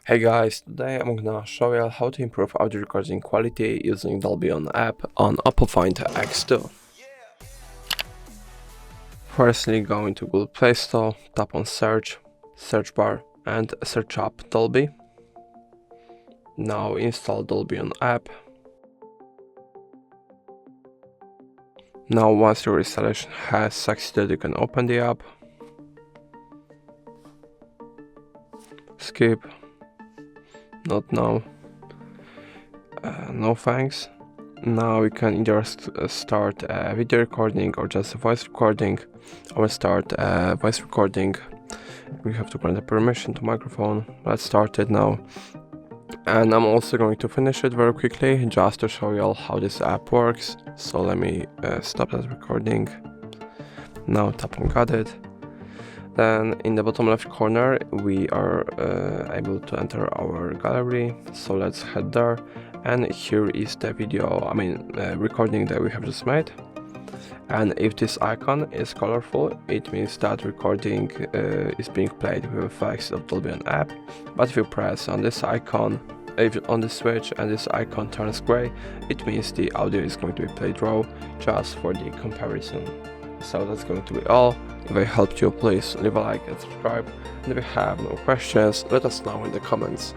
Hey guys, today I'm gonna show you how to improve audio recording quality using Dolby On app on OPPO Find X2. Firstly, go into Google Play Store, tap on search bar and search up Dolby. Now install Dolby On app. Now once your installation has succeeded, you can open the app. Skip. Not now. No thanks. Now we can either start a video recording or just a voice recording. I will start a voice recording. We have to grant a permission to microphone. Let's start it now. And I'm also going to finish it very quickly just to show you all how this app works. So let me stop that recording. Now tap on got it. Then in the bottom left corner we are able to enter our gallery, so let's head there, and here is the video, recording that we have just made. And if this icon is colorful, it means that recording is being played with effects of Dolby On app. But if you press on this icon, on the switch, and this icon turns gray, it means the audio is going to be played raw, just for the comparison. So that's going to be all. If I helped you, please leave a like and subscribe. And if you have no questions, let us know in the comments.